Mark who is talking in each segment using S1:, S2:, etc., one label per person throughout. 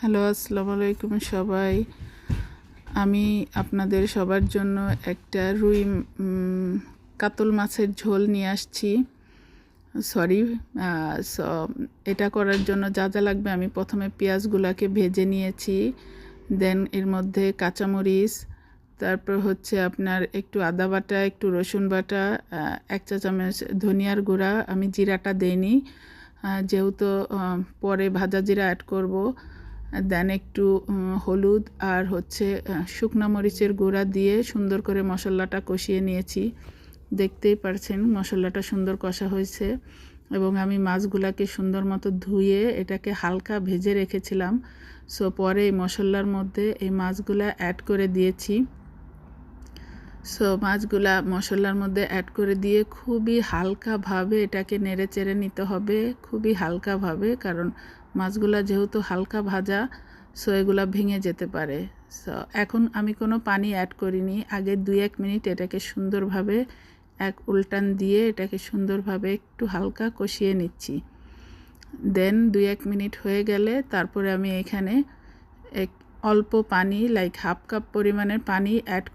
S1: Hello, আসসালামু আলাইকুম সবাই। আমি আপনাদের সবার জন্য একটা রুই কাতল মাছের ঝোল নিয়ে আসছি। সরি, এটা করার জন্য যা যা লাগবে আমি প্রথমে পেঁয়াজগুলোকে ভেজে নিয়েছি। দেন এর মধ্যে কাঁচামরিচ, তারপর হচ্ছে আপনার একটু আদা বাটা, একটু রসুন বাটা, 1 চা চামচ ধনিয়ার গুঁড়া। আমি জিরাটা দেইনি যেহেতু পরে ভাজা জিরা অ্যাড করব। দেন একটু হলুদ আর হচ্ছে শুকনো মরিচের গুঁড়া দিয়ে সুন্দর করে মশলাটা কষিয়ে নিয়েছি। দেখতেই পারছেন মশলাটা সুন্দর কষা হয়েছে এবং আমি মাছগুলাকে সুন্দর মতো ধুয়ে এটাকে হালকা ভেজে রেখেছিলাম। সো পরে এই মশলার মধ্যে এই মাছগুলা অ্যাড করে দিয়েছি। সো মাছগুলা মশলার মধ্যে অ্যাড করে দিয়ে খুবই হালকাভাবে এটাকে নেড়ে চেড়ে নিতে হবে, খুবই হালকাভাবে, কারণ মাছগুলা যেহেতু হালকা ভাজা, সো এগুলা ভেঙে যেতে পারে। সো এখন আমি কোনো পানি অ্যাড করিনি, আগে 2-1 মিনিট এটাকে সুন্দরভাবে এক উল্টান দিয়ে এটাকে সুন্দরভাবে একটু হালকা কষিয়ে নিচ্ছি। দেন 2-1 মিনিট হয়ে গেলে তারপরে আমি এখানে অল্প পানি, লাইক হাফ কাপ পরিমাণের পানি অ্যাড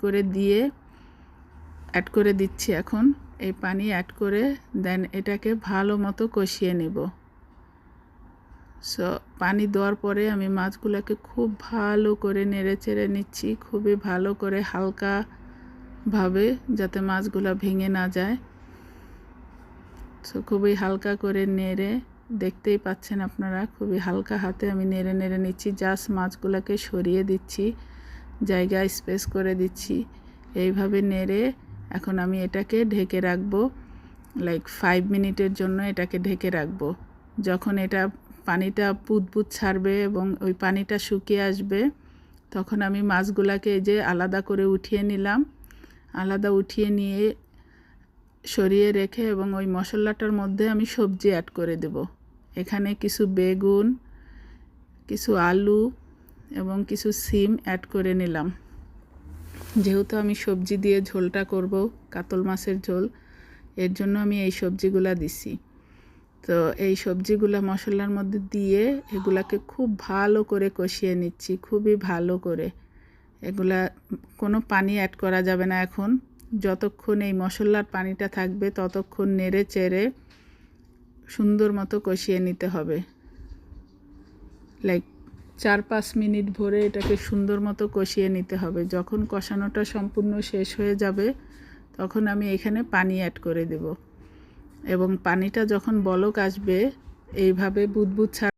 S1: করে দিচ্ছি। এখন এই পানি অ্যাড করে দেন এটাকে ভালো মতো কষিয়ে নেব। সো পানি দেওয়ার পরে আমি মাছগুলোকে খুব ভালো করে নেড়ে চেড়ে নিচ্ছি, খুবই ভালো করে হালকাভাবে, যাতে মাছগুলো ভেঙে না যায়। সো খুবই হালকা করে নেড়ে, দেখতেই পাচ্ছেন আপনারা, খুবই হালকা হাতে আমি নেড়ে নেড়ে নিচ্ছি। জাস্ট মাছগুলোকে সরিয়ে দিচ্ছি, জায়গায় স্পেস করে দিচ্ছি। এইভাবে নেড়ে এখন আমি এটাকে ঢেকে রাখবো, লাইক 5 মিনিটের জন্য এটাকে ঢেকে রাখবো। যখন এটা পানিটা বুদবুদ ছাড়বে এবং ওই পানিটা শুকিয়ে আসবে, তখন আমি মাছগুলোকে এই যে আলাদা করে উঠিয়ে নিলাম। আলাদা উঠিয়ে নিয়ে সরিয়ে রেখে এবং ওই মশলাটার মধ্যে আমি সবজি অ্যাড করে দেব। এখানে কিছু বেগুন, কিছু আলু এবং কিছু সিম অ্যাড করে নিলাম। যেহেতু আমি সবজি দিয়ে ঝোলটা করব, কাতল মাছের ঝোল, এর জন্য আমি এই সবজিগুলা দিছি। তো এই সবজিগুলা মশলার মধ্যে দিয়ে এগুলাকে খুব ভালো করে কষিয়ে নিচ্ছি, খুবই ভালো করে। এগুলা কোনো পানি অ্যাড করা যাবে না এখন। যতক্ষণ এই মশলার পানিটা থাকবে ততক্ষণ নেড়ে চেড়ে সুন্দর মতো কষিয়ে নিতে হবে। লাইক 4-5 মিনিট ভরে এটাকে সুন্দর মতো কষিয়ে নিতে হবে। যখন কষানোটা সম্পূর্ণ শেষ হয়ে যাবে তখন আমি এখানে পানি অ্যাড করে দেব এবং পানিটা যখন বলক আসবে, এইভাবে বুদবুদ ছাড়া